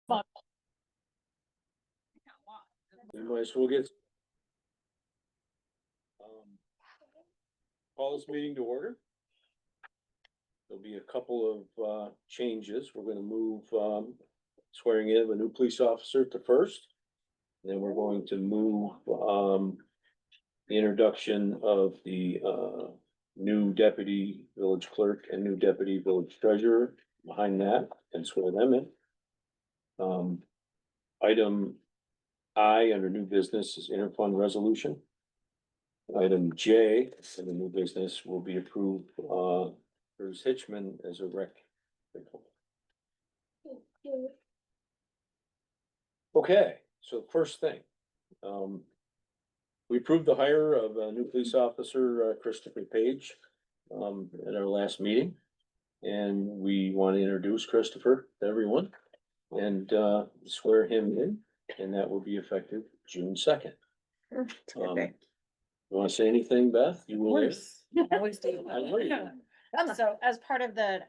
We might as well get. Call this meeting to order. There'll be a couple of changes. We're gonna move swearing in of a new police officer to first. Then we're going to move the introduction of the new deputy village clerk and new deputy village treasurer behind that and swear them in. Item I under new business is interfund resolution. Item J in the new business will be approved, Bruce Hitchman as a rec. Okay, so first thing, we approved the hire of a new police officer, Christopher Page, at our last meeting. And we want to introduce Christopher to everyone and, swear him in, and that will be effective June 2nd. You wanna say anything, Beth? You will. Always do. I know you do. So as part of the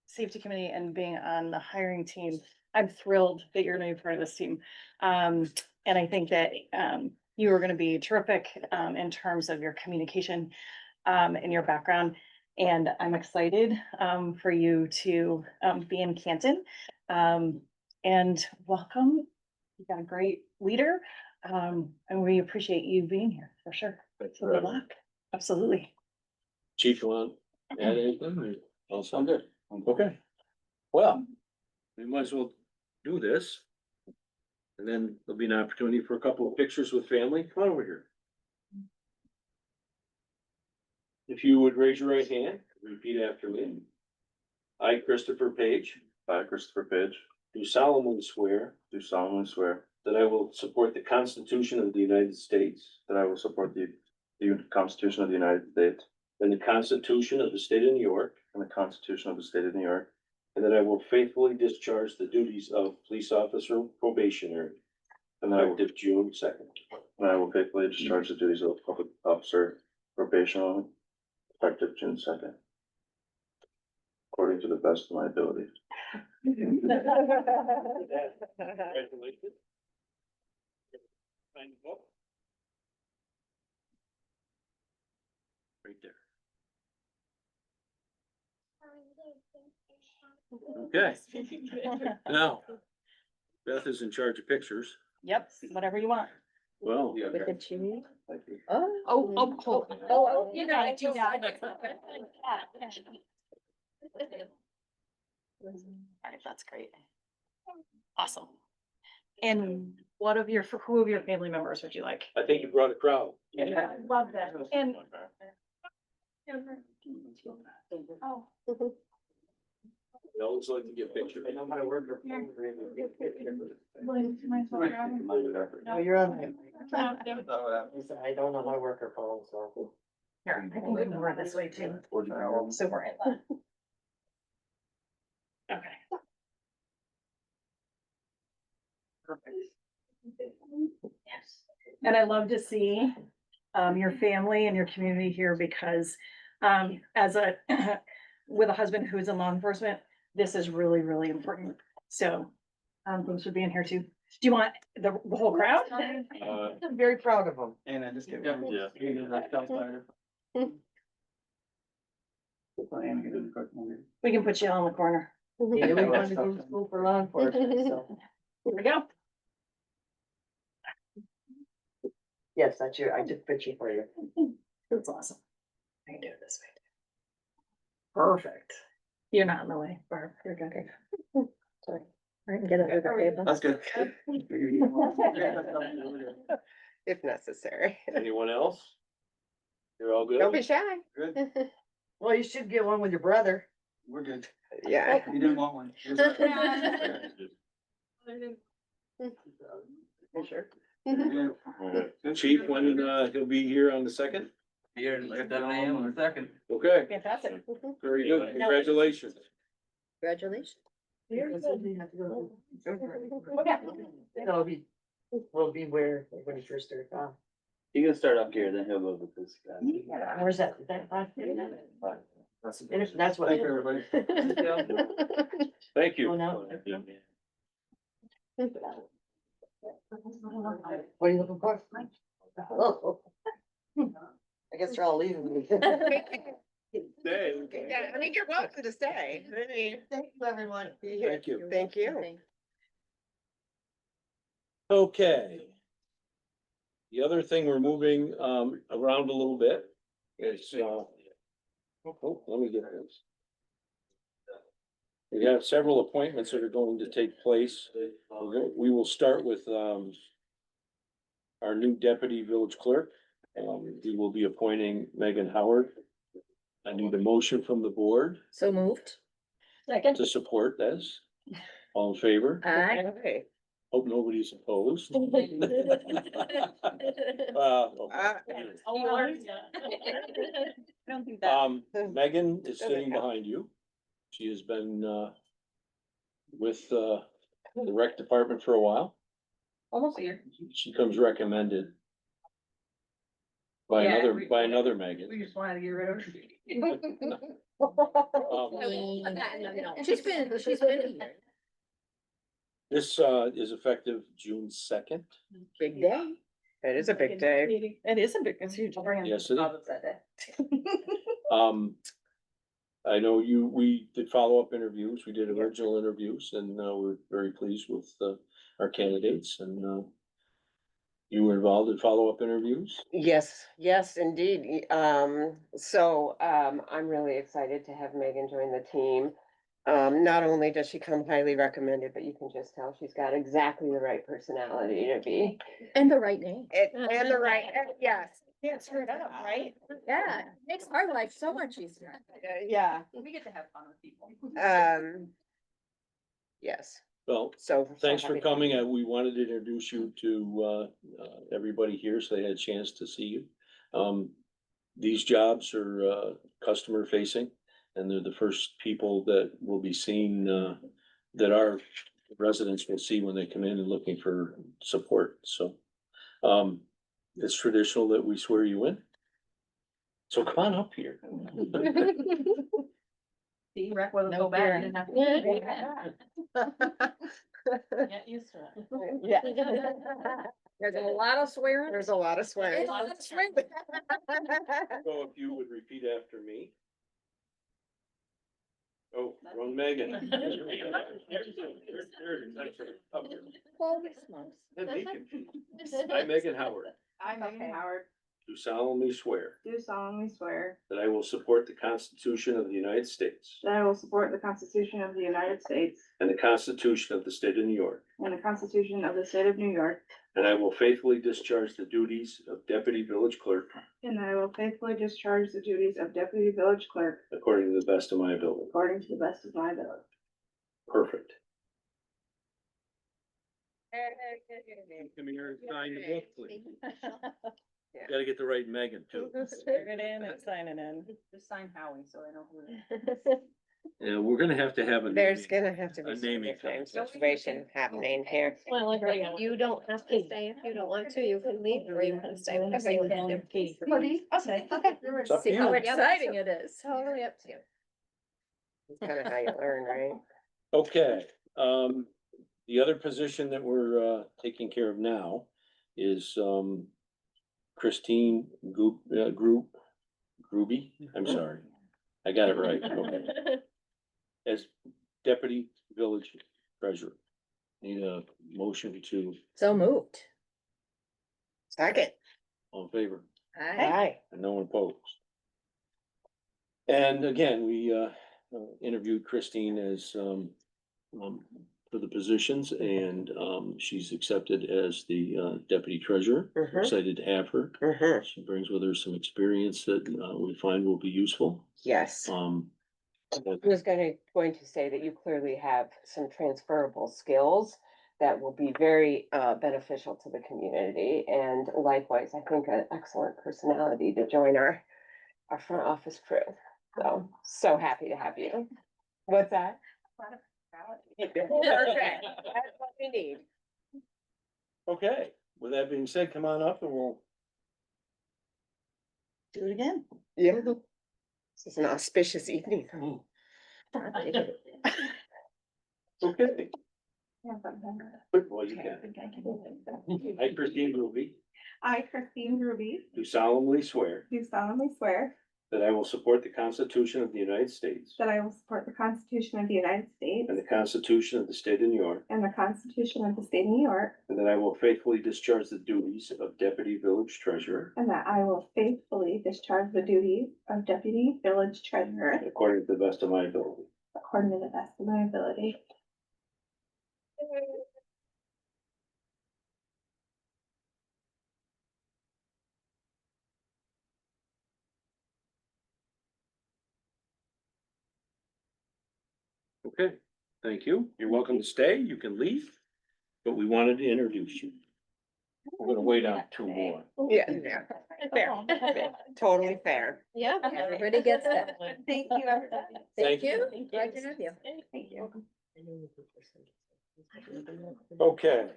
safety committee and being on the hiring team, I'm thrilled that you're gonna be part of this team. And I think that you are gonna be terrific in terms of your communication and your background. And I'm excited for you to be in Canton. And welcome. You got a great leader. And we appreciate you being here for sure. So good luck. Absolutely. Chief, you want to add anything? All sound good? Okay. Well, we might as well do this. And then there'll be an opportunity for a couple of pictures with family. Come on over here. If you would raise your right hand, repeat after me. I, Christopher Page, I, Christopher Page, do solemnly swear do solemnly swear that I will support the Constitution of the United States that I will support the Constitution of the United States and the Constitution of the State of New York, and the Constitution of the State of New York, and that I will faithfully discharge the duties of police officer probationary and that I will, effective June 2nd. and I will faithfully discharge the duties of public officer probational effective June 2nd, according to the best of my ability. Congratulations. Sign the book. Right there. Okay, now, Beth is in charge of pictures. Yep, whatever you want. Well, With the chimney? Thank you. Oh, You gotta do that. Alright, that's great. Awesome. And who of your family members would you like? I think you brought a crowd. Love that. And. Oh. We always like to get pictures. No, you're on. I don't know how to work her phone, so. Here, I think we can work this way too. So we're in the. Okay. Perfect. Yes. And I love to see your family and your community here because as a with a husband who's in law enforcement, this is really, really important. So thanks for being here too. Do you want the whole crowd? I'm very proud of them. And I just get. Yeah. We can put you on the corner. Yeah, we want to go to school for law enforcement, so. Here we go. Yes, that's your, I took a picture for you. That's awesome. I can do it this way. Perfect. You're not in the way, Barb. You're good. Sorry. I can get it over the table. That's good. If necessary. Anyone else? You're all good? Don't be shy. Good, Well, you should get one with your brother. we're good. Yeah. You didn't want one. You sure? Yeah. Chief, when he'll be here on the 2nd? Here, like that I am on the second. Okay, Fantastic. very good. Congratulations. Congratulations. It'll be, will be where, when you first start off. You can start up here, then he'll go with this guy. Where's that? That's what. Thank you, everybody. Thank Oh, you. no. What are you looking for? Oh. I guess you're all leaving me. Yeah, I mean, you're welcome to stay. Thank you, everyone. Thank you. Thank you. Okay. The other thing, we're moving around a little bit. Is let me get this. We have several appointments that are going to take place. We will start with our new deputy village clerk. We will be appointing Megan Howard. I need a motion from the board So moved. Second. to support this. All in favor? Aye. Hope nobody's opposed. Oh, I don't think that. Megan is sitting behind you. She has been with the rec department for a while. Almost a year. She comes recommended by Yeah, another Megan. just wanted to get rid of. She's been here. This is effective June 2nd. Big day. It is a big day. It is a big, it's huge. Yes, it is. I know we did follow-up interviews, we did original interviews, and we're very pleased with our candidates, and you were involved in follow-up interviews? Yes, yes, indeed. I'm really excited to have Megan join the team. Not only does she come highly recommended, but you can just tell she's got exactly the right personality to be. And the right name. And the right, yes. Yeah, it's heard up, right? Yeah, makes our life so much easier. Yeah, We get to have fun with people. yes, Well, so. thanks for coming. We wanted to introduce you to everybody here, so they had a chance to see you. These jobs are customer facing, and they're the first people that will be seen, that our residents will see when they come in and looking for support, so. It's traditional that we swear you in. So come on up here. See, rec will No go back. fear. Get used to it. Yeah. There's a lot of swearing. There's a lot of swearing. A lot of swearing. So if you would repeat after me. Oh, wrong Megan. Holy smokes. I, Megan Howard, I, Megan Howard, do solemnly swear do solemnly swear that I will support the Constitution of the United States that I will support the Constitution of the United States and the Constitution of the State of New York, and the Constitution of the State of New York, and I will faithfully discharge the duties of Deputy Village Clerk and that I will faithfully discharge the duties of Deputy Village Clerk according to the best of my ability. according to the best of my ability. Perfect. Come here and sign the book, please. Gotta get the right Megan too. Swear it in and sign it in. Just sign Howie, so I know who it is. Yeah, we're gonna have to have a. There's naming- gonna have to A be some naming nickname contest. situation happening here. Well, you don't have to stay if you don't want to. You can leave or you can stay. Whatever you want to do. I'll say, okay. It's up to See how you. exciting it is. Totally up to you. It's kind of how you learn, right? Okay, the other position that we're taking care of now is Christine Gruby, I'm sorry. I got it right, okay. As Deputy Village Treasurer. Need a motion to, So moved. Second. all in favor, Hi. and no one opposed. And again, we interviewed Christine as for the positions, and she's accepted as the deputy treasurer. Mhm. Excited to have her. Mhm. She brings with her some experience that we find will be useful. Yes. I was going to say that you clearly have some transferable skills that will be very beneficial to the community, and likewise, I think an excellent personality to join our front office crew. So happy to have you. What's that? Perfect. That's what we need. Okay, with that being said, come on up and we'll. Do it again. Yeah. This is an auspicious evening. Okay. Well, you can. I, Christine Ruby, I, Christine Ruby, do solemnly swear do solemnly swear that I will support the Constitution of the United States that I will support the Constitution of the United States and the Constitution of the State of New York, and the Constitution of the State of New York, and that I will faithfully discharge the duties of Deputy Village Treasurer and that I will faithfully discharge the duties of Deputy Village Treasurer according to the best of my ability. according to the best of my ability. Okay, thank you. You're welcome to stay. You can leave, but we wanted to introduce you. We're gonna wait on two more. Yeah, fair, totally fair. Yeah, everybody gets that. Thank you, everybody. Thank Thank you. you. Glad to have you. Thank you. Okay.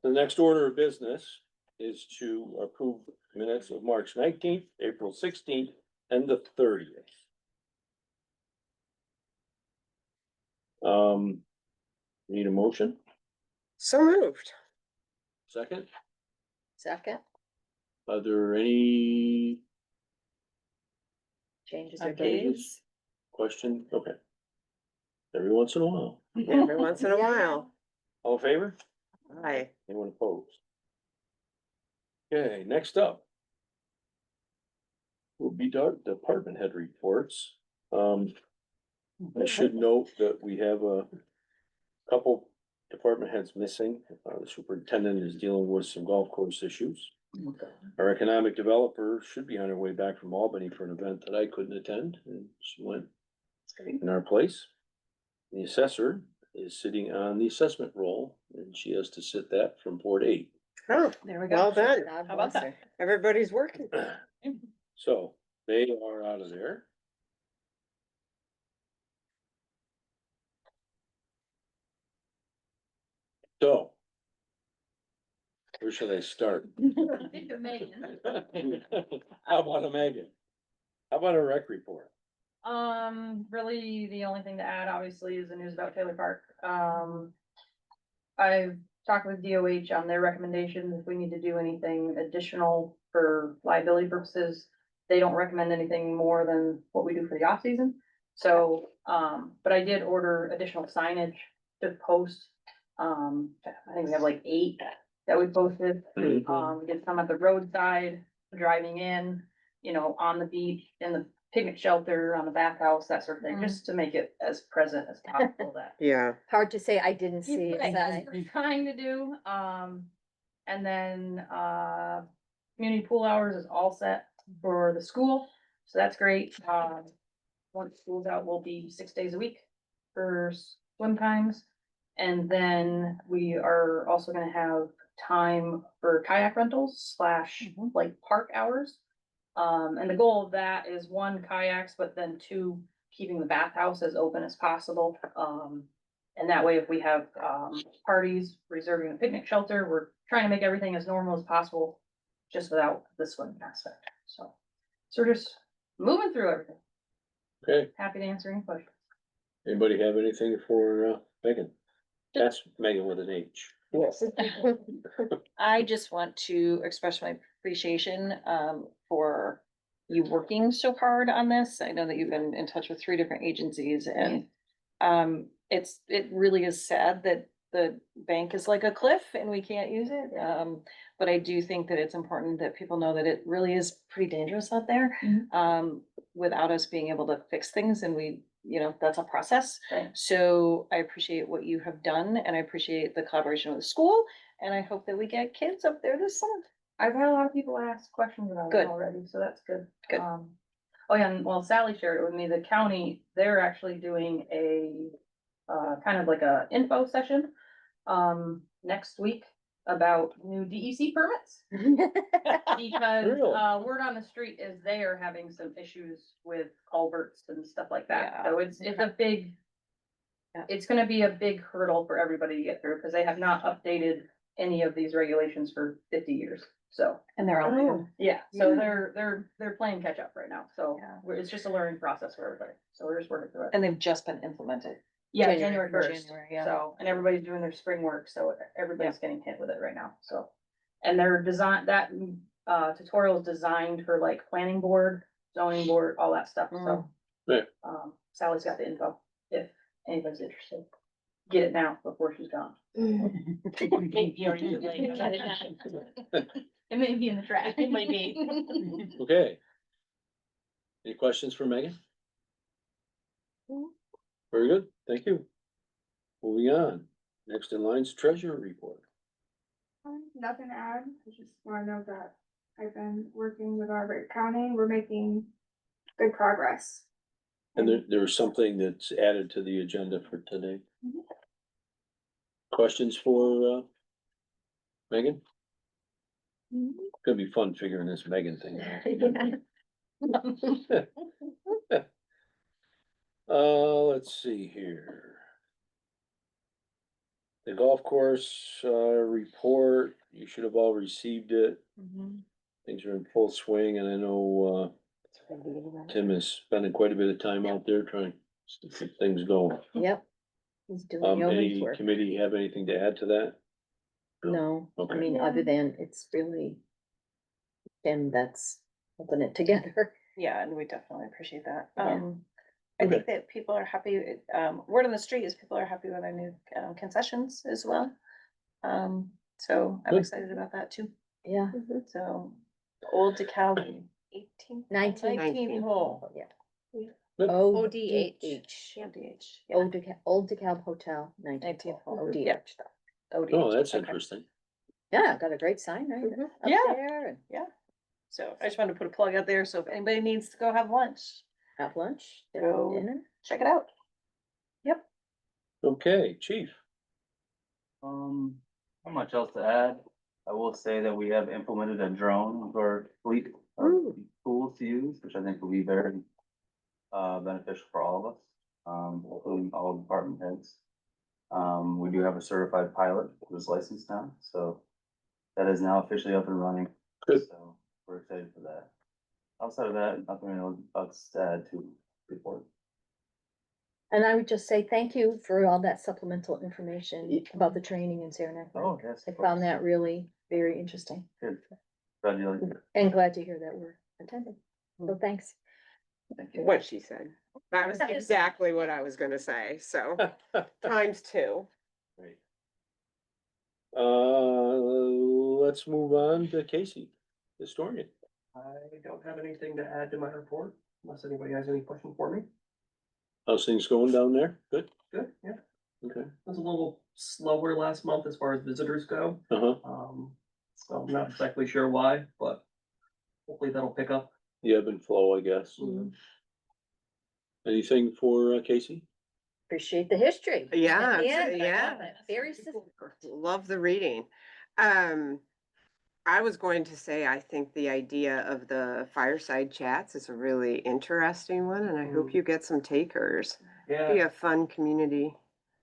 The next order of business is to approve minutes of March 19th, April 16th, and the 30th. Need a motion? So moved. Second? Second. Are there any Changes or or changes? days. Question? Okay. Every once in a while. Every once in a while. All in favor? Aye. Anyone opposed? Okay, next up. Will be department head reports. I should note that we have a couple department heads missing. The superintendent is dealing with some golf course issues. Our economic developer should be on her way back from Albany for an event that I couldn't attend, and she went in our place. The assessor is sitting on the assessment role, and she has to sit that from 4 to 8. Oh, There we go. well done. God How about bless that? Everybody's working. So they are out of there. So. Where should I start? How about a Megan? How about a rec report? Really, the only thing to add, obviously, is the news about Taylor Park. I've talked with DOH on their recommendations, if we need to do anything additional for liability purposes. They don't recommend anything more than what we do for the off season. So, but I did order additional signage to post. I think we have like 8 that we posted. We did some at the roadside, driving in, you know, on the beach, in the picnic shelter, on the bathhouse, that sort of thing, just to make it as present as possible that. Yeah. Hard to say I didn't see Right, that. we're trying to do, and then, community pool hours is all set for the school, so that's great. Once school's out, we'll be 6 days a week for swim times. And then we are also gonna have time for kayak rentals slash like park hours. And the goal of that is 1, kayaks, but then 2, keeping the bathhouse as open as possible. And that way, if we have, parties, reserving the picnic shelter, we're trying to make everything as normal as possible, just without the swimming aspect, so. So we're just moving through everything. Okay, Happy to answer any questions. anybody have anything for Megan? That's Megan with an H. Yes. I just want to express my appreciation for you working so hard on this. I know that you've been in touch with 3 different agencies and it really is sad that the bank is like a cliff and we can't use it. But I do think that it's important that people know that it really is pretty dangerous out there. Without us being able to fix things, and we, you know, that's a process. Right. So I appreciate what you have done and I appreciate the collaboration with the school. And I hope that we get kids up there this summer. I've had a lot of people ask questions about Good. it already, so that's good. Good. Oh yeah, and well, Sally shared it with me, the county, they're actually doing a, kind of like a info session, next week about new DEC permits. Because, Really? word on the street is they are having some issues with culverts and stuff like that, Yeah. so it's a big. Yeah. It's gonna be a big hurdle for everybody to get through, because they have not updated any of these regulations for 50 years. So, And they're all new. yeah, so they're playing catch up right now, so Yeah. it's just a learning process for everybody, so we're just working through it. And they've just been implemented. Yeah, January January first, January, yeah. so, and everybody's doing their spring work, so everybody's getting hit with it right now, so. And their design, that, tutorial is designed for like planning board, zoning board, all that stuff, so. Right. Sally's got the info, if anybody's interested. Get it now before she's gone. Maybe already too late. Get it now. It may be in the trash, it might be. Okay. Any questions for Megan? Very good, thank you. Moving on, next in line's treasurer report. Nothing to add, I just wanna know that I've been working with our accounting, we're making good progress. And there was something that's added to the agenda for today. Mhm. Questions for, Megan? Mhm. Gonna be fun figuring this Megan thing out. Let's see here. The golf course, report, you should have all received it. Things are in full swing and I know, Tim is spending quite a bit of time out there trying to keep things going. Yep. He's doing Any yeoman's work. committee have anything to add to that? No, I Okay. mean, other than it's really him that's holding it together. Yeah, and we definitely appreciate that. Yeah. I Okay. think that people are happy, word on the street is people are happy with our new concessions as well. So I'm Good. excited about that too. Yeah. So Old DeKalb, 19. 19 hole. Yeah. Good. ODH. ODH. Yeah. Old DeKalb Hotel, 19th hole. ODH. Yeah. ODH. Oh, that's okay. interesting. Yeah, got a great sign right up Yeah. there and So I just wanted to put a plug out there, so if anybody needs to go have lunch, have lunch, Go. dinner. check it out. Okay, chief. Not much else to add. I will say that we have implemented a drone for our fleet of Ooh. tools to use, which I think will be very beneficial for all of us, including all department heads. We do have a certified pilot who's licensed now, so that is now officially up and running. Good. So we're excited for that. Outside of that, nothing else to add to report. And I would just say thank you for all that supplemental information about the training in Saranac. Oh, yes. I of found course. that really very interesting Good. Congratulations. and glad to hear that we're attending. So thanks. Thank you. What she said. That was exactly what I was gonna say, so times two. Great. Let's move on to Casey, historian. I don't have anything to add to my report, unless anybody has any questions for me. How's things going down there? Good? Good, yeah. Okay. It was a little slower last month as far as visitors go. Uh-huh. So I'm not exactly sure why, but hopefully that'll pick up. The ebb and flow, I guess. Anything for Casey? Appreciate the history. Yeah, Yeah, yeah. Very. Love the reading. I was going to say, I think the idea of the fireside chats is a really interesting one, and I hope you get some takers. Be Yeah, a fun community.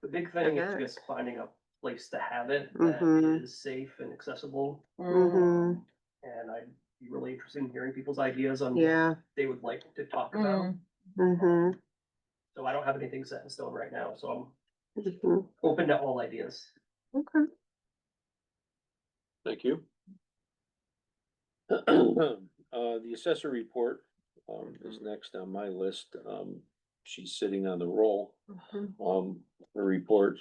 the big thing is guess. just finding a place to have it Mhm. that is safe and accessible. Mm-hmm, And I'd be really interested in hearing people's ideas on what yeah, they would like to talk about. mm-hmm, So I don't have anything set in stone right now, so mm-hmm. I'm open to all ideas. Okay. Thank you. The assessor report, is next on my list. She's sitting on the roll. Her report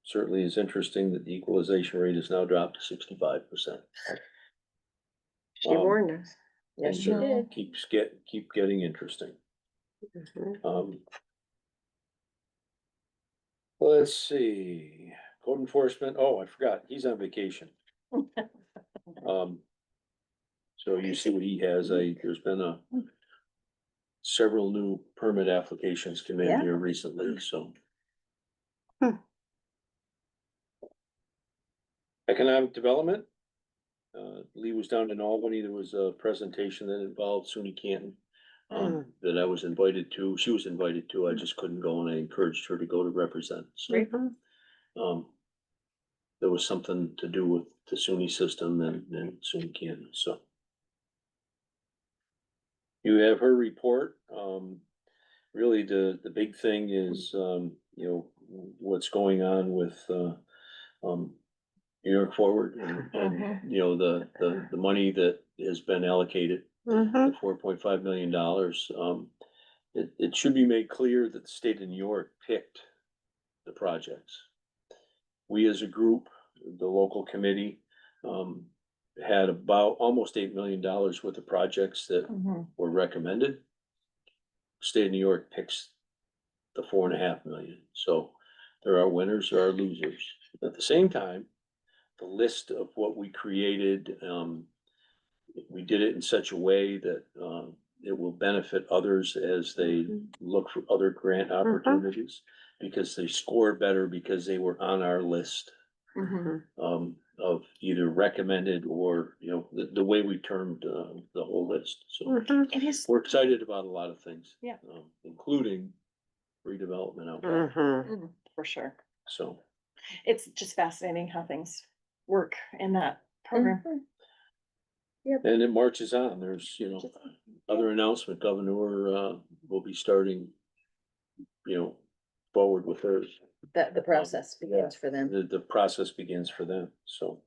certainly is interesting that the equalization rate is now dropped to 65%. She Um, warned us. Yes, and, she did. Keep getting interesting. Mhm. Let's see, code enforcement, oh, I forgot, he's on vacation. So you see what he has, there's been several new permit applications come in Yeah. here recently, so. Economic development. Lee was down in Albany, there was a presentation that involved SUNY Canton. That I was invited to, she was invited to, I just couldn't go and I encouraged her to go to represent, so. Mhm. there was something to do with the SUNY system and SUNY Canton, so. You have her report, really the big thing is, you know, what's going on with, New York Forward and, you know, the money that has been allocated, the $4.5 million. It should be made clear that the state of New York picked the projects. We as a group, the local committee, had about almost $8 million worth of projects that were recommended. State of New York picks the 4.5 million. So there are winners, there are losers. At the same time, the list of what we created, we did it in such a way that, it will benefit others as they look for other grant opportunities. Because they score better because they were on our list, of either recommended or, you know, the way we termed, the whole list, so. It is, We're excited about a lot of things. Yeah. Including redevelopment out there, for sure. so. It's just fascinating how things work in that program. And it marches on, there's, you know, other announcement, Governor, will be starting, you know, forward with hers. That the process begins for them. The process begins for them, so.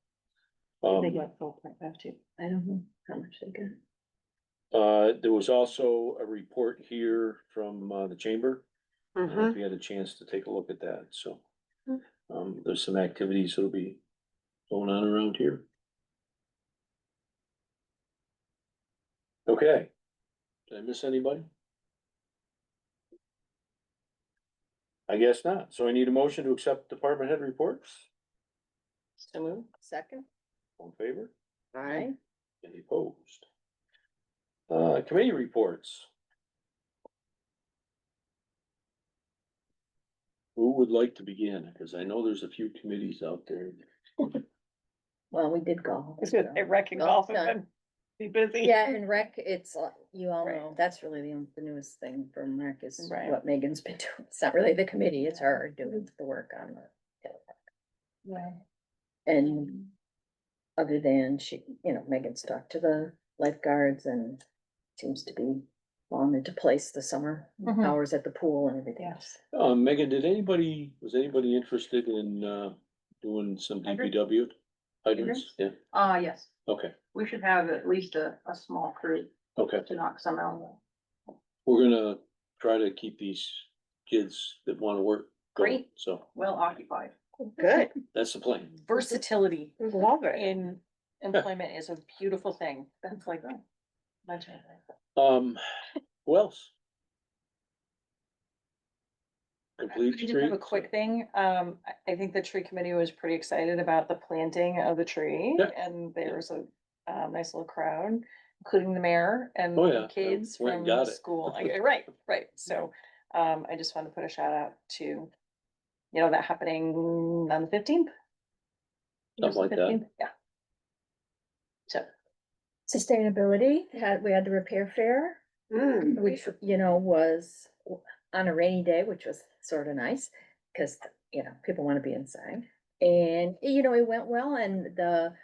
They got 4.5 too. I don't know how much they got. There was also a report here from, the chamber. If you had a chance to take a look at that, so. There's some activities that'll be going on around here. Okay. Did I miss anybody? I guess not. So I need a motion to accept department head reports. So move. Second. All in favor? Aye. Any opposed? Committee reports. Who would like to begin? Because I know there's a few committees out there. Well, we did golf. It's good. Rec and golf have been be busy. Yeah, and rec, it's, you all Right. know, that's really the newest thing from rec is Right. what Megan's been doing. It's not really the committee, it's her doing the work on it. Right. And other than she, you know, Megan's talked to the lifeguards and seems to be falling into place the summer Mhm. hours at the pool and everything. Yes. Megan, was anybody interested in, doing some Hydrants? DPW? Hydrants, yeah, Yes, okay, we should have at least a small crew okay. to knock some out. We're gonna try to keep these kids that wanna work going, Great. so Well occupied. Good. that's the plan. Versatility Love it. in employment is a beautiful thing. That's like. Legend. Who else? I Complete just have a street? quick thing. I think the tree committee was pretty excited about the planting of the tree Yeah. and there was a nice little crowd, including the mayor and Oh, the yeah. kids Went and from got the it. school. Right, right. So, I just wanted to put a shout out to, you know, that happening on the 15th. Something like that. Yeah. So, Sustainability, we had the repair fair, which, you know, was on a rainy day, which was sort of nice. Cause, you know, people wanna be inside and, you know, it went well and the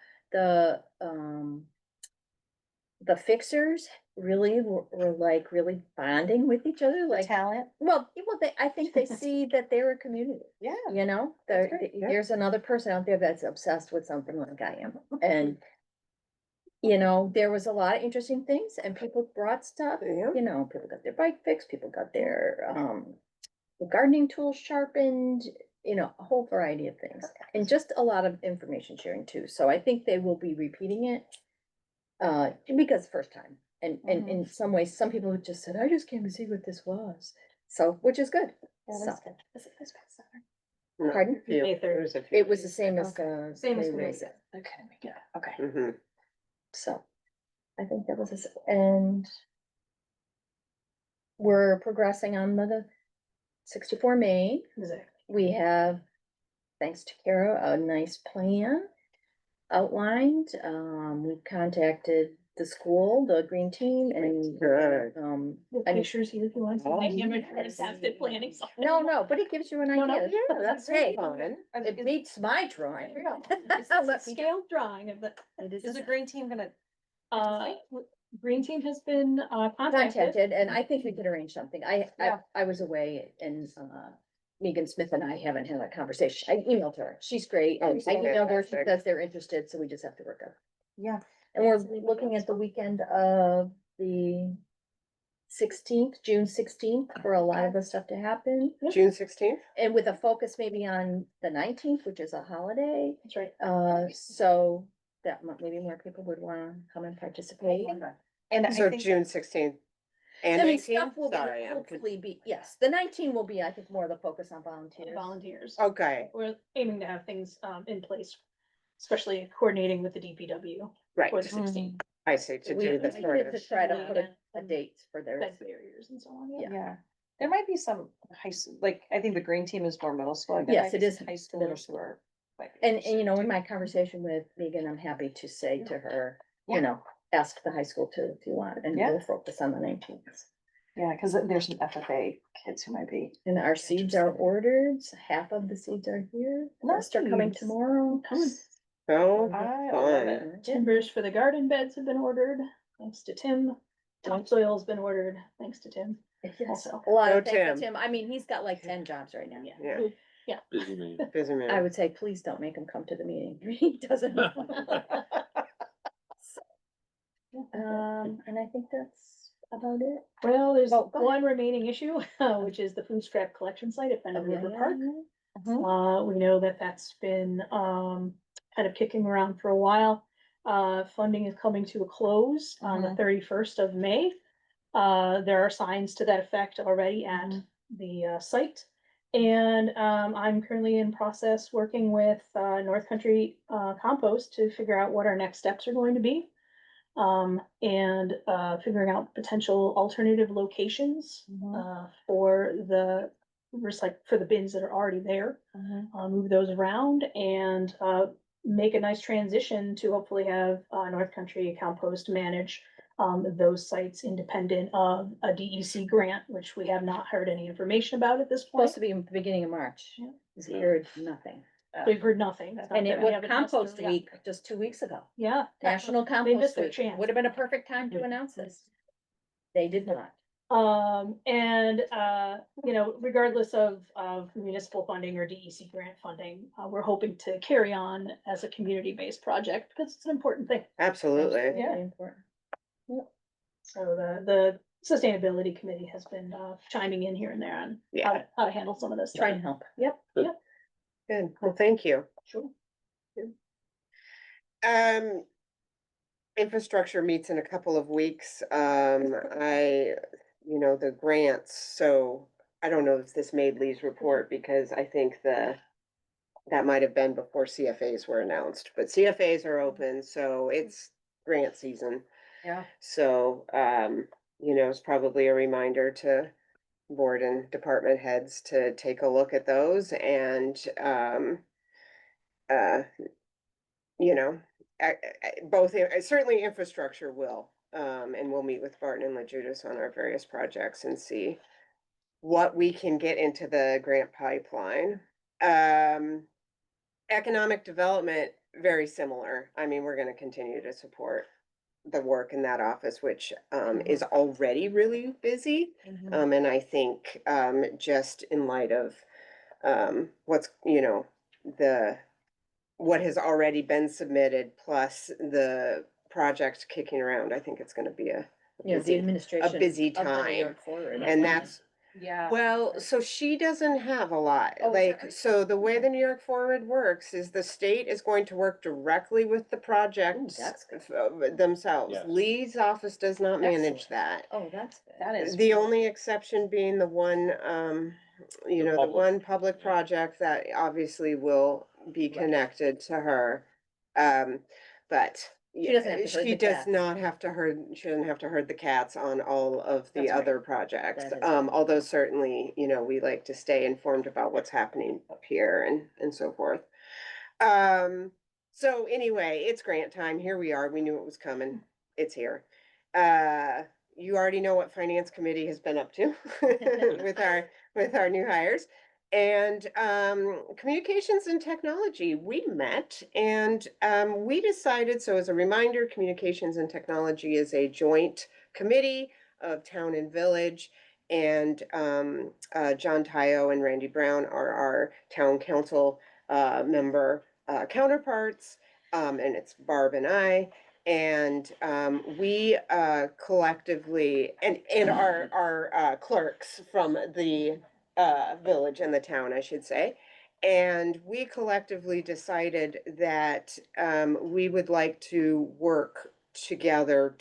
fixers really were like really bonding with each other, the like, talent. well, I think they see that they're a community. Yeah. You know, That's great, yeah. there's another person out there that's obsessed with something like I am, and. You know, there was a lot of interesting things and people brought stuff, you know, people got their bike fixed, people got their, gardening tools sharpened, you know, a whole variety of things. And just a lot of information sharing too, so I think they will be repeating it. Because first time, and in some ways, some people have just said, I just came to see what this was, so, which is good. So- Is it this past summer? Pardon? May 3rd. It was the same as, Same as May May. Race. Okay, yeah, okay. So, I think that was, and we're progressing on the 64 Main. We have, thanks to Kara, a nice plan outlined. We've contacted the school, the green team and, Good. I mean, Pictures here if you want. Oh. I never have been planning. no, but it gives you an No, no, idea. Yeah, that's Hey, fun. it beats my drawing. It's a Let me- scale drawing of the, It is the is green team gonna? Green team has been, contacted. contacted, and I think we could arrange something. Yeah. I was away and, Megan Smith and I haven't had a conversation. I emailed her. She's great. Oh, I emailed her, she fantastic. says they're interested, so we just have to work out. Yeah. And we're looking at the weekend of the 16th, June 16th, for a lot of the stuff to happen. June 16th? And with a focus maybe on the 19th, which is a holiday. That's right. So that maybe more people would wanna come and participate. And I So think, June 16th and I mean, 19th? stuff will be, Sorry, I'm hopefully be, yes, the 19 will be, I think, more of the focus on volunteers. volunteers. Okay, We're aiming to have things, in place, especially coordinating with the DPW right. for the 16th. I see, to We do the we sort need of. to try to put a Yeah. date for their. Fence barriers and so on, yeah. Yeah, there might be some high, like, I think the green team is more middle school. There Yes, might be it is some High middle schoolers who are. like, And you know, in my conversation with Megan, I'm happy to say to her, you Yeah. know, ask the high school too, if you want, and Yeah. we'll focus on the 19th. Yeah, cause there's some FFA kids who might be. And our seeds are ordered, half of the seeds are here, the rest are coming Nice. tomorrow. Oh, I love fun. it. Timbers for the garden beds have been ordered, thanks to Tim. Topsoil's been ordered, thanks to Tim. Yes, Also. a lot Go of thanks to Tim. Tim. I mean, he's got like 10 jobs right now. Yeah, Busy man. busy I man. would say, please don't make him come to the meeting. He doesn't. And I think that's about it. Well, there's Oh, go ahead. one remaining issue, which is the food scrap collection site at Bennett River Park. We know that that's been, kind of kicking around for a while. Funding is coming to a close on the 31st of May. There are signs to that effect already at the, site. And, I'm currently in process working with, North Country, Compost to figure out what our next steps are going to be. And, figuring out potential alternative locations, for the for the bins that are already there. Move those around and, make a nice transition to hopefully have, North Country Compost manage, those sites independent of a DEC grant, which we have not heard any information about at this point. Supposed to be in the beginning of March. Yeah. He's heard nothing. We've heard nothing. It's not And that it we was haven't compost necessarily- week just 2 weeks ago. Yeah. National They Compost missed their Week. chance. Would have been a perfect time to announce this. They did not. And, you know, regardless of municipal funding or DEC grant funding, we're hoping to carry on as a community-based project because it's an important thing. Absolutely. Yeah. Very important. So the sustainability committee has been, chiming in here and there on how to handle some of this. Try and help. Yep. Good. Well, thank you. Sure. Infrastructure meets in a couple of weeks. The grants, so I don't know if this made Lee's report because I think that might have been before CFAs were announced, but CFAs are open, so it's grant season. Yeah. So, it's probably a reminder to board and department heads to take a look at those and, both, certainly infrastructure will, and we'll meet with Barton and LaJudas on our various projects and see what we can get into the grant pipeline. Economic development, very similar. I mean, we're gonna continue to support the work in that office, which, is already really busy. And I think, just in light of, what has already been submitted, plus the project kicking around, I think it's gonna be a You know, the busy, administration. busy of the New time. York Forward. And that's, Yeah. well, so she doesn't have a lot, Oh, is that right? so the way the New York Forward works is the state is going to work directly with the project that's themselves. Yeah. Lee's office does not manage that. Oh, that's good. That is. The only exception being the one, the public. one public project that obviously will be connected to her. But She doesn't have to herd she the does cats. not have to she doesn't have to herd the cats on all of the That's right. other projects. That is Although certainly, we like to stay informed about what's happening up here and so forth. So anyway, it's grant time. Here we are. We knew it was coming. it's here. You already know what finance committee has been up to with our new hires. And communications and technology, we met and we decided, so as a reminder, communications and technology is a joint committee of town and village. And John Tyo and Randy Brown are our town council member counterparts. And it's Barb and I. And we collectively, and our clerks from the village and the town, I should say. And we collectively decided that we would like to work together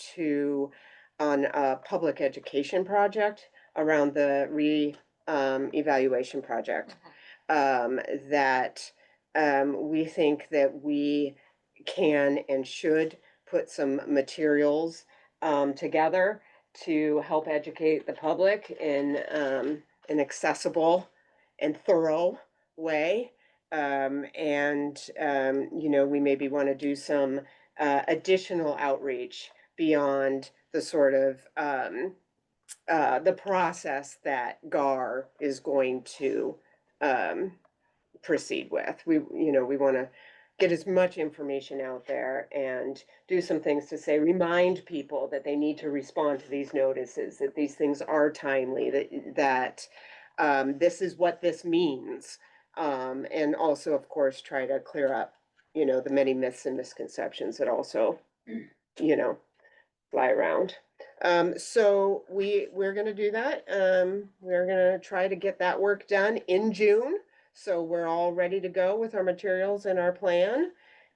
on a public education project around the evaluation project. That we think that we can and should put some materials together to help educate the public in an accessible and thorough way. You know, we maybe want to do some additional outreach beyond the sort of the process that GAR is going to proceed with. We want to get as much information out there and do some things to say, remind people that they need to respond to these notices, that these things are timely, that this is what this means. And also, of course, try to clear up, the many myths and misconceptions that also, fly around. So we're gonna do that. We're gonna try to get that work done in June. So we're all ready to go with our materials and our plan.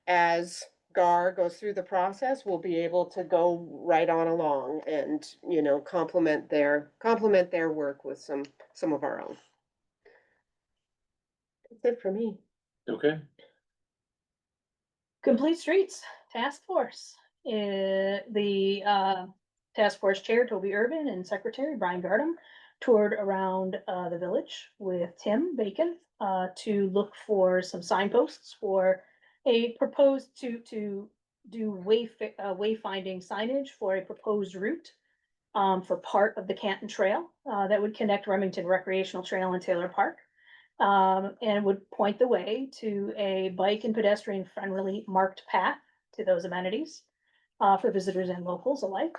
As GAR goes through the process, we'll be able to go right on along and, complement their work with some of our own. That's it for me. Okay, Complete Streets Task Force. The task force chair, Toby Urban, and secretary, Brian Gardam, toured around the village with Tim Bacon to look for some signposts for a proposed to do wayfinding signage for a proposed route for part of the Canton Trail that would connect Remington Recreational Trail and Taylor Park. And would point the way to a bike and pedestrian friendly marked path to those amenities for visitors and locals alike.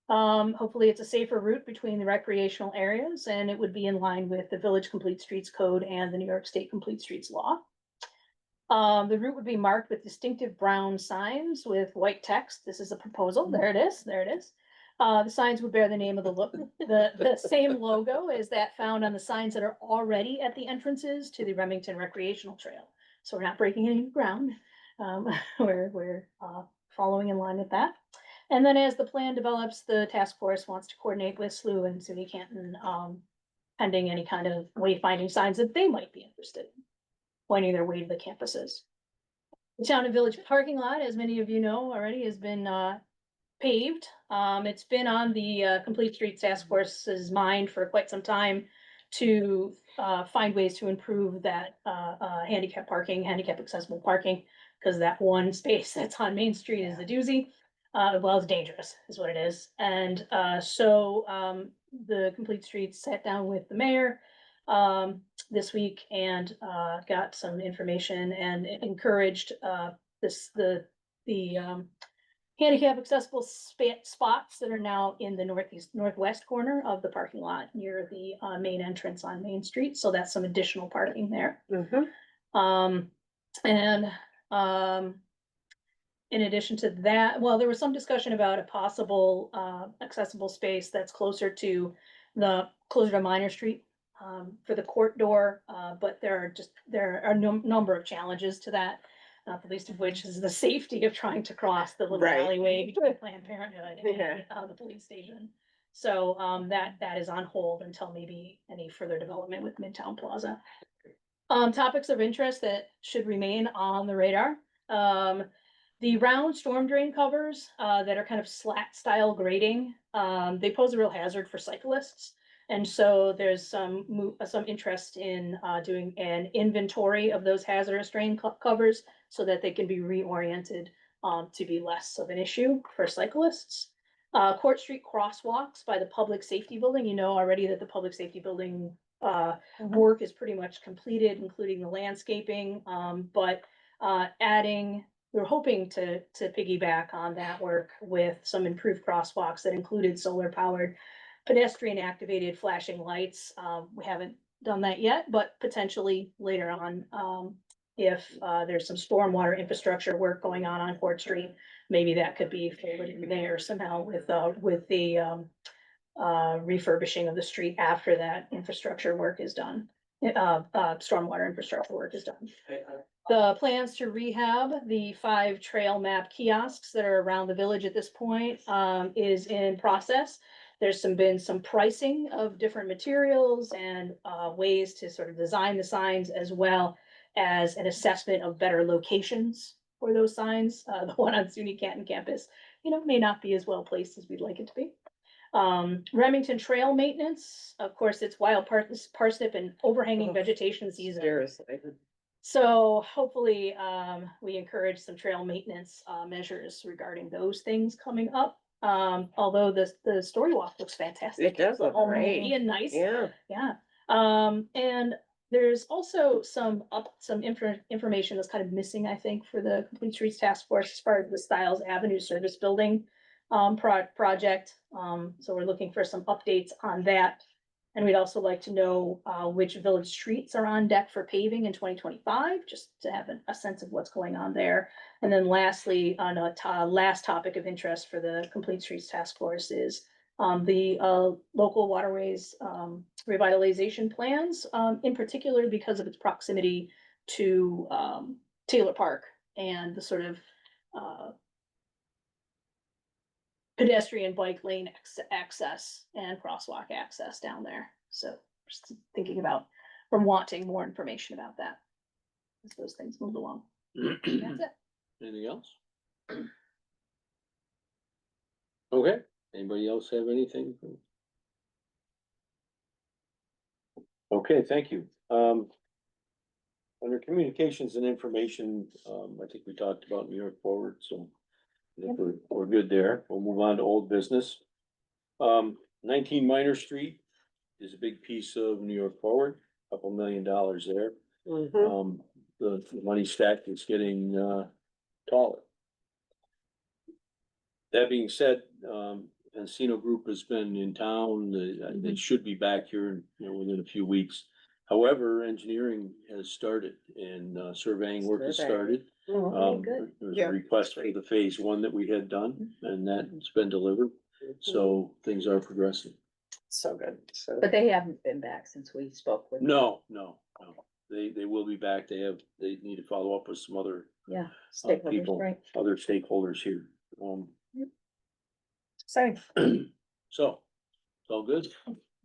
Hopefully it's a safer route between the recreational areas, and it would be in line with the Village Complete Streets Code and the New York State Complete Streets Law. The route would be marked with distinctive brown signs with white text. This is a proposal. There it is. There it is. The signs would bear the name of the same logo as that found on the signs that are already at the entrances to the Remington Recreational Trail. So we're not breaking any new ground. We're following in line with that. And then as the plan develops, the task force wants to coordinate with SLU and SUNY Canton, pending any kind of wayfinding signs that they might be interested in, pointing their way to the campuses. The town and village parking lot, as many of you know already, has been paved. It's been on the Complete Streets Task Force's mind for quite some time to find ways to improve that handicap accessible parking, because that one space that's on Main Street is a doozy. Well, it's dangerous is what it is. And so the Complete Streets sat down with the mayor this week and got some information and encouraged the handicap accessible spots that are now in the northwest corner of the parking lot near the main entrance on Main Street. So that's some additional parking there. In addition to that, well, there was some discussion about a possible accessible space that's closer to Minor Street for the court door, but there are number of challenges to that. Not the least of which is the safety of trying to cross the little alleyway between Planned Parenthood and the police station. So that is on hold until maybe any further development with Midtown Plaza. Topics of interest that should remain on the radar. The round storm drain covers that are kind of slat style grading, they pose a real hazard for cyclists. And so there's some interest in doing an inventory of those hazardous drain covers so that they can be reoriented to be less of an issue for cyclists. Court Street crosswalks by the Public Safety Building, you know already that the Public Safety Building work is pretty much completed, including the landscaping, but adding, we're hoping to piggyback on that work with some improved crosswalks that included solar powered pedestrian activated flashing lights. We haven't done that yet, but potentially later on, if there's some stormwater infrastructure work going on Court Street, maybe that could be folded in there somehow with the refurbishing of the street after that infrastructure work is done. Stormwater infrastructure work is done. The plans to rehab the 5 trail map kiosks that are around the village at this point, is in process. There's been some pricing of different materials and, ways to sort of design the signs, as well as an assessment of better locations for those signs. The one on SUNY Canton campus, may not be as well placed as we'd like it to be. Remington Trail maintenance, of course, it's wild parsnip and overhanging vegetation season. Seriously. So hopefully, we encourage some trail maintenance, measures regarding those things coming up. Although the story walk looks fantastic. It does look great. And nice. Yeah. Yeah. And there's also some information that's kind of missing, I think, for the Complete Streets Task Force as far as the Styles Avenue Service Building project. So we're looking for some updates on that. And we'd also like to know which village streets are on deck for paving in 2025, just to have a sense of what's going on there. And then lastly, on a last topic of interest for the Complete Streets Task Force is the local waterways revitalization plans, in particular because of its proximity to Taylor Park and the sort of pedestrian bike lane access and crosswalk access down there. So just thinking about, we're wanting more information about that as those things move along. That's it. Anything else? Okay, anybody else have anything? Okay, thank you. Under communications and information, I think we talked about New York Forward, so I think we're good there. We'll move on to old business. 19 Minor Street is a big piece of New York Forward, $2 million there. The money stack is getting taller. That being said, Encino Group has been in town. They should be back here, within a few weeks. However, engineering has started and surveying work has started. Good. There was a request for the phase 1 that we had done, and that's been delivered. So things are progressing. So good. So. But they haven't been back since we spoke with them. No. They will be back. They need to follow up with some other Yeah. people, Stakeholders, right? other stakeholders here. Exciting. So, it's all good.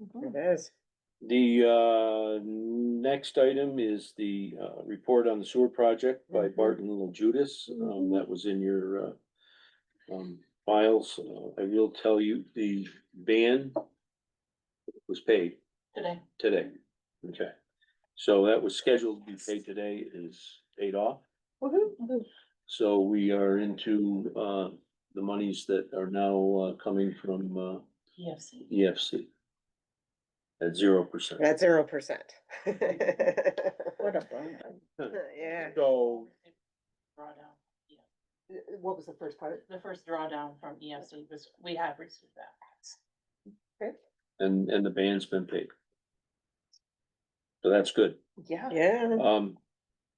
It is. The next item is the report on the sewer project by Barton Little Judas. That was in your files. I will tell you, the ban was paid today. Okay. So that was scheduled to be paid today, is paid off. So we are into the monies that are now coming from EFC. At 0%. At 0%. What a bummer. Yeah. So, What was the first part? The first drawdown from EFC was, we have received that. and the band's been paid. So that's good. Yeah.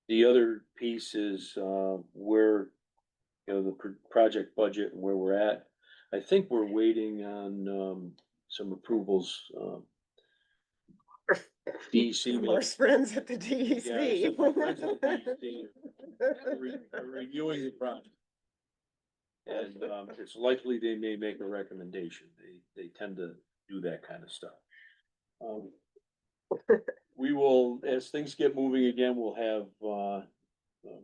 The other piece is where, the project budget and where we're at. I think we're waiting on some approvals. DEC. Worst friends at the Yeah, DEC. some friends at the DEC are reviewing the project. And it's likely they may make a recommendation. They tend to do that kind of stuff. We will, as things get moving again, we'll have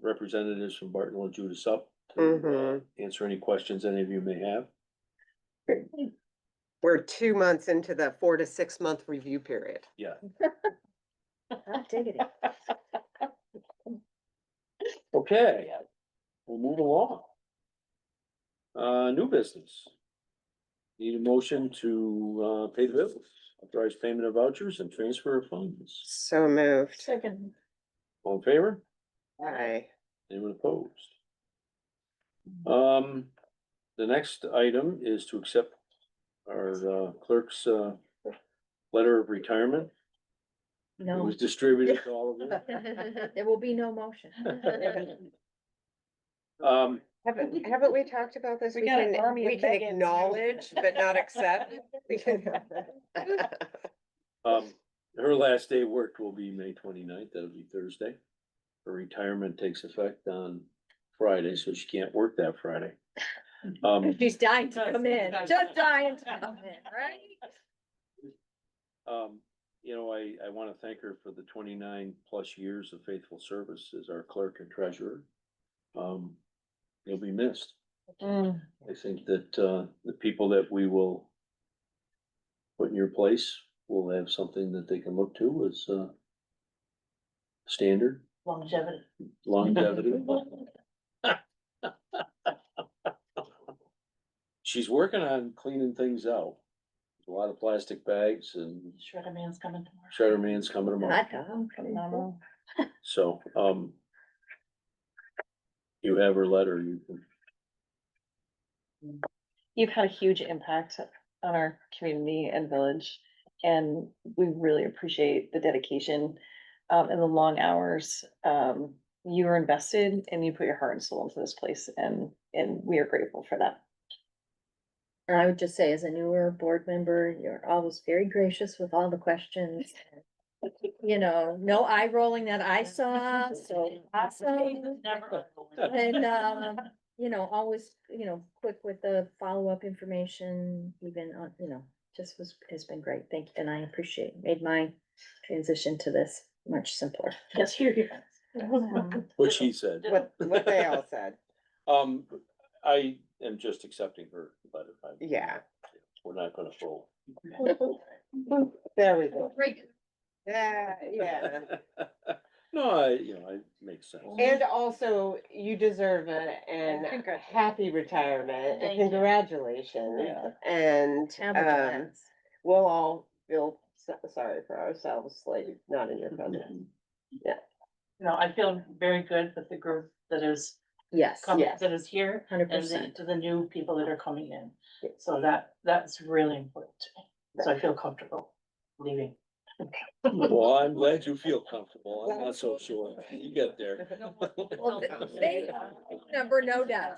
representatives from Barton Little Judas up to answer any questions any of you may have. We're 2 months into the 4 to 6 month review period. Yeah. Hot diggity. Okay, we'll move along. New business. Need a motion to, pay the bills, authorize payment of vouchers and transfer of funds. So moved. Second. All in favor? Aye. Anyone opposed? The next item is to accept our clerk's letter of retirement. It No, was distributed to all of you. there will be no motion. Haven't we talked about this? We got an army of We can Megans. acknowledge but not accept. We can- Her last day of work will be May 29th. That'll be Thursday. Her retirement takes effect on Friday, so she can't work that Friday. She's dying to come in, just dying to come in, right? You know, I wanna thank her for the 29 plus years of faithful service as our clerk and treasurer. You'll be missed. I think that, the people that we will put in your place will have something that they can look to as, standard Longevity. longevity. She's working on cleaning things out. A lot of plastic bags and Shredder man's coming tomorrow. shredder man's coming tomorrow. Hot dog. Phenomenal. So, you have her letter, you can, You've had a huge impact on our community and village, and we really appreciate the dedication, and the long hours. You were invested and you put your heart and soul into this place, and we are grateful for that. And I would just say, as a newer board member, you're always very gracious with all the questions. You know, no eye rolling that I saw, so awesome. And, you know, always, you know, quick with the follow-up information, even on, you know, just has been great. Thank you, and I appreciate, made my transition to this much simpler. Yes, here. what she said. What they all said. I am just accepting her letter. Yeah. We're not gonna throw. There we go. Yeah. No, it makes sense. And also, you deserve it and happy retirement and congratulations. And, Have a blast. we'll all feel sorry for ourselves, like, not in your presence. No, I feel very good with the group that is Yes, coming, Yes. that is here, 100%. and to the new people that are coming in. Yeah. So that's really important to me. So I feel comfortable leaving. Well, I'm glad you feel comfortable. I'm not so sure. You get there. Well, they number, no doubt.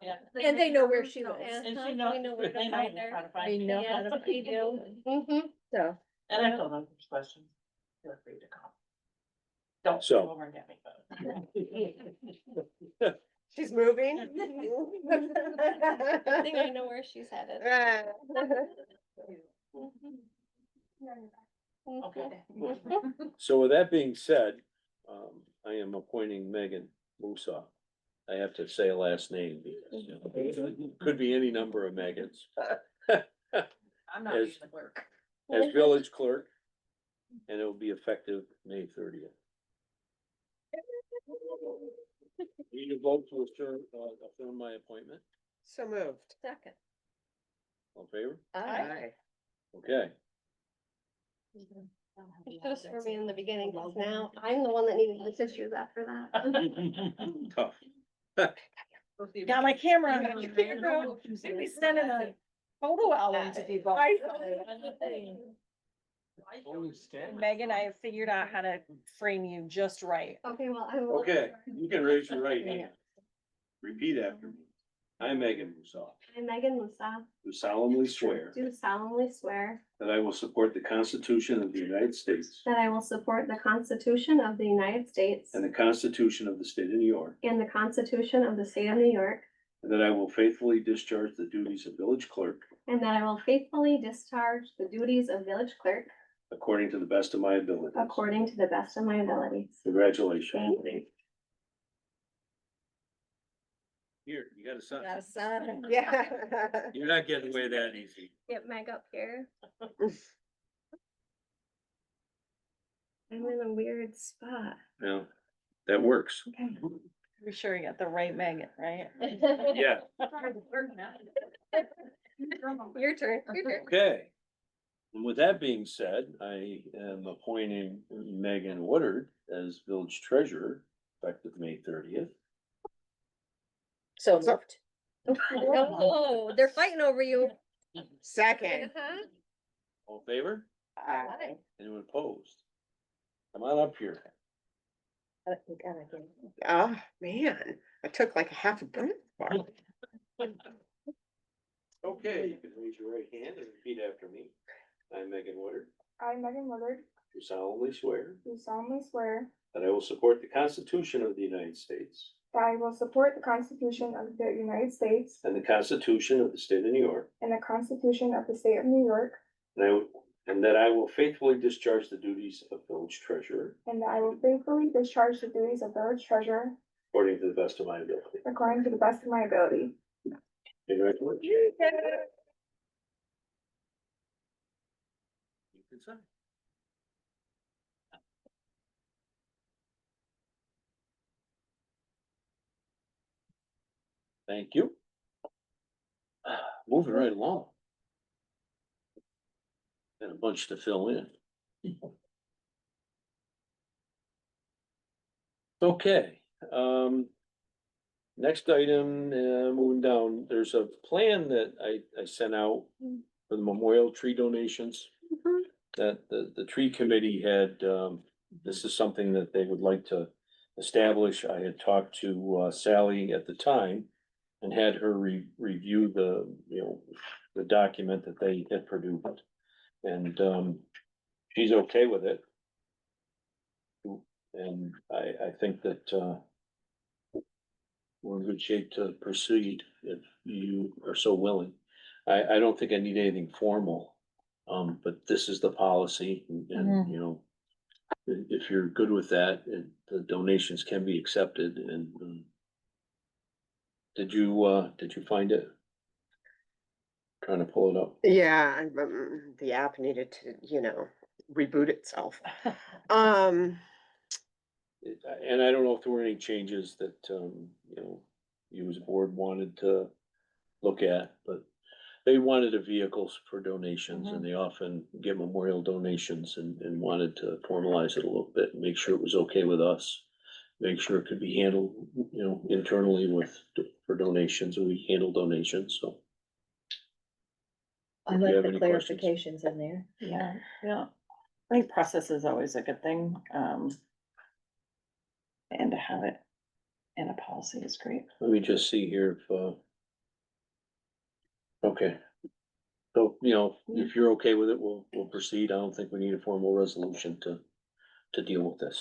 Yeah. And they know where she lives, And she knows, We know where to they know find her. how to find we me. know Yeah, how to. we do. Mhm. So, And I told them there's questions. Feel free to come. Don't So- come over and get me, but. She's moving. I think I know where she's headed. Okay. So with that being said, I am appointing Megan Musa. I have to say a last name because, it could be any number of Megans. I'm not As- being the clerk. As village clerk, and it will be effective May 30th. Need a vote to affirm my appointment, So moved. second. all in favor? Aye. Okay. You should have sworn me in the beginning, cause now I'm the one that needed the tissues after that. Tough. Got my camera. Maybe sending a photo album to people. Megan, I have figured out how to frame you just right. Okay, well, I will. Okay, you can raise your right hand. Repeat after me. I, Megan Musa, I, Megan Musa, do solemnly swear do solemnly swear that I will support the Constitution of the United States that I will support the Constitution of the United States and the Constitution of the State of New York, and the Constitution of the State of New York, and that I will faithfully discharge the duties of village clerk and that I will faithfully discharge the duties of village clerk according to the best of my abilities. according to the best of my abilities. Congratulations. Thank you. Here, you got a son. Got a son. Yeah. You're not getting away that easy. Get Meg up here. I'm in a weird spot. No, that works. Okay. Be sure you got the right Megan, right? Yeah, Your turn, your turn. okay. And with that being said, I am appointing Megan Woodard as village treasurer effective May 30th. So moved. Oh, they're fighting over you. Second. All in favor? Aye. Anyone opposed? Come on up here. Oh, man, I took like a half a breath. Okay, you can raise your right hand and repeat after me. I, Megan Woodard, I, Megan Woodard, do solemnly swear do solemnly swear that I will support the Constitution of the United States that I will support the Constitution of the United States and the Constitution of the State of New York, and the Constitution of the State of New York, and that I will faithfully discharge the duties of village treasurer and that I will faithfully discharge the duties of village treasurer according to the best of my ability. according to the best of my ability. Congratulations. You can sign. Thank you. Moving right along. Got a bunch to fill in. Okay, next item, moving down, there's a plan that I sent out for the memorial tree donations. That the tree committee had, this is something that they would like to establish. I had talked to Sally at the time and had her review the, the document that they had produced. And she's okay with it. And I think that we're in good shape to proceed if you are so willing. I don't think I need anything formal, but this is the policy and, if you're good with that, the donations can be accepted and did you find it? Trying to pull it up. Yeah, the app needed to, reboot itself. And I don't know if there were any changes that, you as a board wanted to look at, but they wanted a vehicles for donations and they often get memorial donations and wanted to formalize it a little bit and make sure it was okay with us. Make sure it could be handled, internally for donations, and we handle donations, so. I If you like have the any questions. clarifications in there. Yeah, yeah. I think process is always a good thing, and to have it in a policy is great. Let me just see here if, okay. So, if you're okay with it, we'll proceed. I don't think we need a formal resolution to deal with this.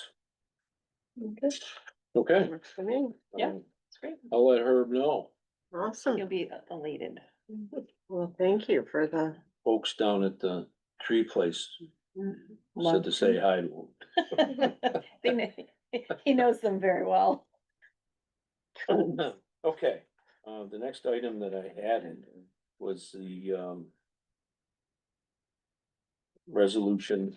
Okay. Works for me. Yeah. um, It's great. I'll let Herb know, Awesome. You'll be elated. Well, thank you for the. folks down at the tree place said to say hi to He knows them very well. them. Okay, the next item that I added was the, resolution.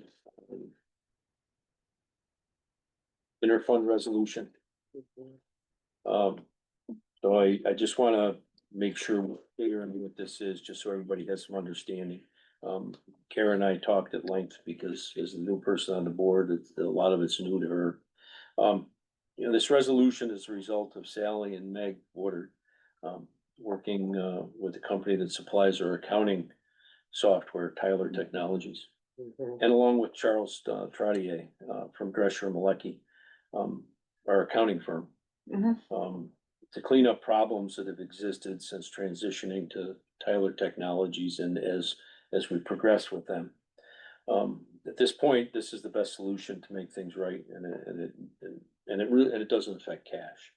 Interfund resolution. So I just wanna make sure we're clear on what this is, just so everybody has some understanding. Karen and I talked at length because as a new person on the board, a lot of it's new to her. This resolution is a result of Sally and Meg Woodard, working, with the company that supplies our accounting software, Tyler Technologies. And along with Charles Trottier, from Drescher Malecki, our accounting firm. To clean up problems that have existed since transitioning to Tyler Technologies and as we progress with them. At this point, this is the best solution to make things right and it doesn't affect cash.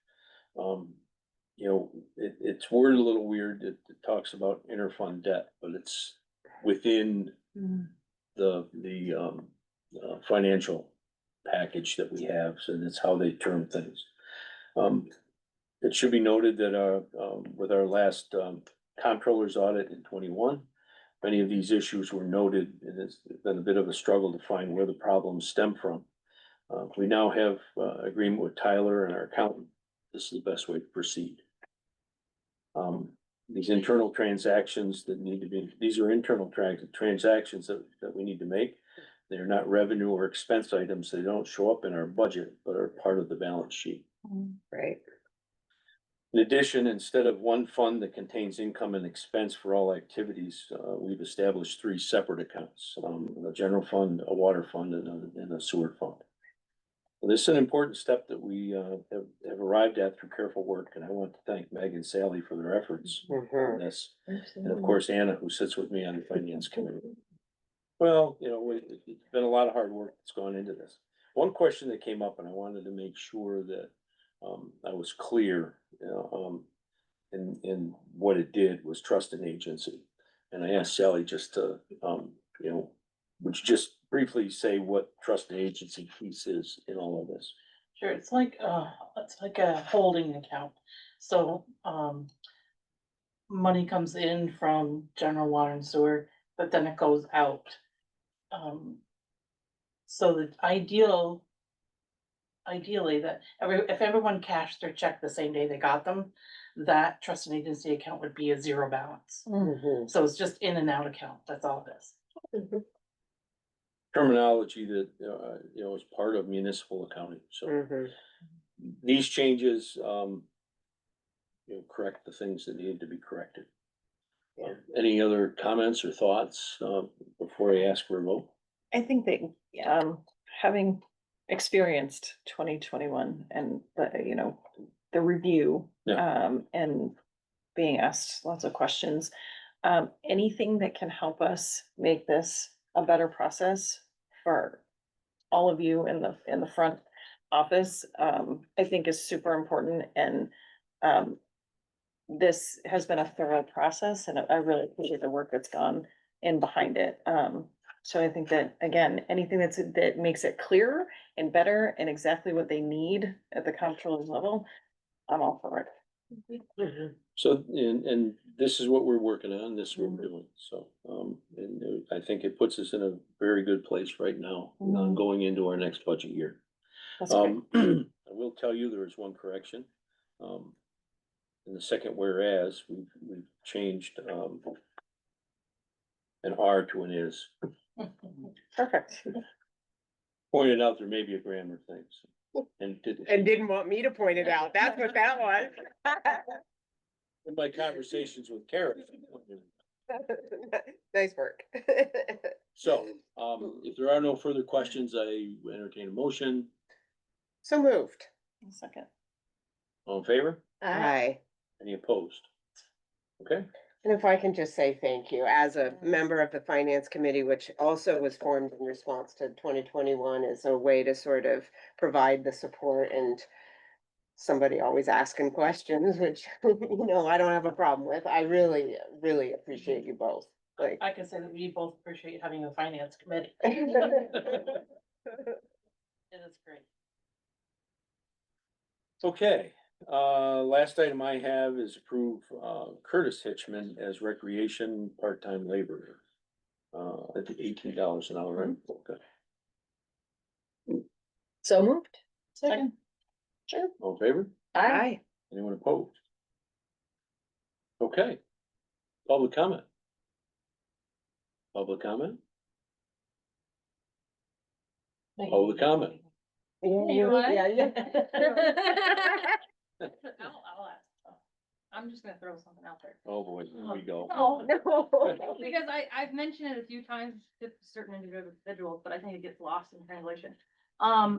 It's worded a little weird. It talks about interfund debt, but it's within the financial package that we have, so that's how they term things. It should be noted that with our last comptroller's audit in 21, many of these issues were noted, and it's been a bit of a struggle to find where the problems stem from. We now have agreement with Tyler and our accountant this is the best way to proceed. These internal transactions that need to be, these are internal transactions that we need to make. They're not revenue or expense items. They don't show up in our budget, but are part of the balance sheet. Right. In addition, instead of one fund that contains income and expense for all activities, we've established three separate accounts, a general fund, a water fund, and a sewer fund. This is an important step that we have arrived at through careful work, and I want to thank Meg and Sally for their efforts on this. And of course, Anna, who sits with me on the finance committee. Well, you know, it's been a lot of hard work that's gone into this. One question that came up, and I wanted to make sure that I was clear, in what it did was trust and agency. And I asked Sally just to, would you just briefly say what trust and agency piece is in all of this? Sure, it's like a holding account. So, money comes in from general water and sewer, but then it goes out. So the ideally that if everyone cashed their check the same day they got them, that trust and agency account would be a zero balance. So it's just in and out account, that's all it is. Terminology that, is part of municipal accounting, so. These changes, correct the things that need to be corrected. Any other comments or thoughts, before I ask for a vote? I think that, having experienced 2021 and the review, and being asked lots of questions, anything that can help us make this a better process for all of you in the front office, I think is super important. And, this has been a thorough process, and I really appreciate the work that's gone in behind it. So I think that, again, anything that makes it clearer and better and exactly what they need at the comptroller's level, I'm all for it. So, and this is what we're working on, this is what we're doing, so, and I think it puts us in a very good place right now, going into our next budget year. That's great. I will tell you, there is one correction. In the second whereas, we've changed, an R to an is. Perfect. Pointed out there may be a grammar thing, so. And didn't want me to point it out. That's what that was. in my conversations with Karen. Nice work. So, if there are no further questions, I entertain a motion. So moved. Second. All in favor? Aye. Any opposed? Okay, And if I can just say thank you, as a member of the finance committee, which also was formed in response to 2021 as a way to sort of provide the support and somebody always asking questions, which, I don't have a problem with. I really, really appreciate you both. Like, I can say that we both appreciate having a finance committee. It is great. okay. Last item I have is approve, Curtis Hitchman as recreation part-time laborer. At the $18 an hour, right? Okay. So moved. Second. Sure. All in favor? aye. Anyone opposed? Okay. Public comment? Public comment? Public comment? Yeah. I'll ask. I'm just gonna throw something out there. Oh, boy, here we go. No, No. because I've mentioned it a few times to certain individuals, but I think it gets lost in translation.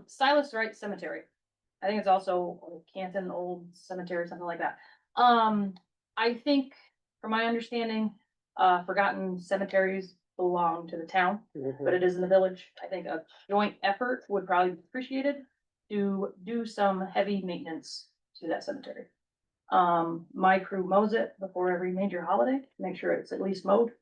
Silas Wright Cemetery. I think it's also Canton Old Cemetery, something like that. I think, from my understanding, forgotten cemeteries belong to the town, but it is in the village. I think a joint effort would probably be appreciated to do some heavy maintenance to that cemetery. My crew mows it before every major holiday, to make sure it's at least mowed.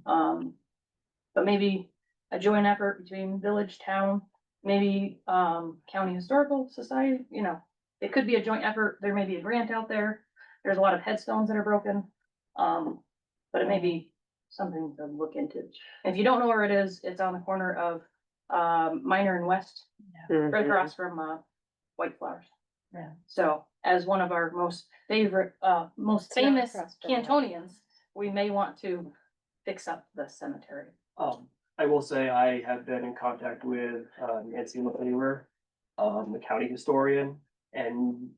But maybe a joint effort between village, town, maybe, county historical society, it could be a joint effort. There may be a grant out there. There's a lot of headstones that are broken. But it may be something to look into. If you don't know where it is, it's on the corner of, Minor and West, right across from, White Flowers. Yeah. So as one of our most favorite, most It's not famous across from that. Cantonians, we may want to fix up the cemetery. I will say I have been in contact with Nancy LaFever, the county historian, and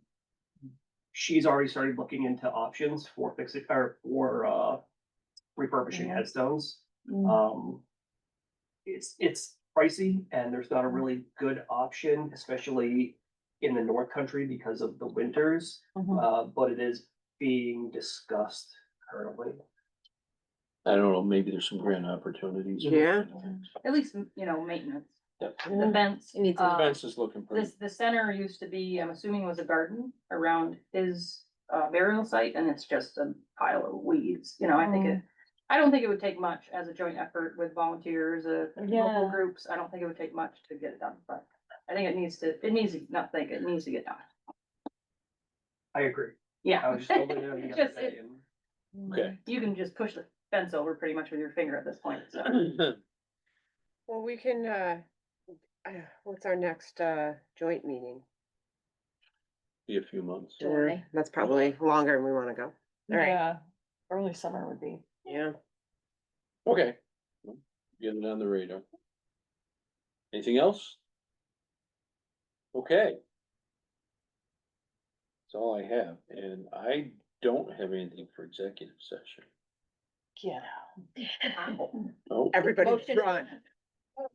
she's already started looking into options for fixing, or for refurbishing Mhm. headstones. Mm. It's pricey and there's not a really good option, especially in the North Country because of the winters. Mhm. But it is being discussed currently. I don't know, maybe there's some grant opportunities. Yeah. At least, you know, maintenance. Yep. The fence. It needs to- Fence is looking pretty. The center used to be, I'm assuming was a garden around his burial site, and it's just a pile of weeds, you know, I don't think it would take much as a joint effort with volunteers, local Yeah. groups, I don't think it would take much to get it done, but I think it needs to get done. I agree. I Yeah. was just over there the other Just day it- and Okay. You can just push the fence over pretty much with your finger at this point, so. Well, we can, what's our next, joint meeting? Be a few months. July. That's probably longer than we wanna go. All right, Yeah, early summer would be. yeah. Okay. Get it on the radar. Anything else? Okay. That's all I have, and I don't have anything for executive session. Yeah. Oh, Everybody Motion. run.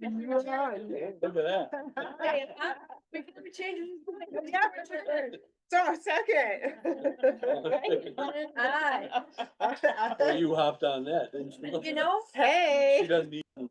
look at that. So, second. Aye. Well, you hopped on that, didn't you? You know? Hey. She doesn't even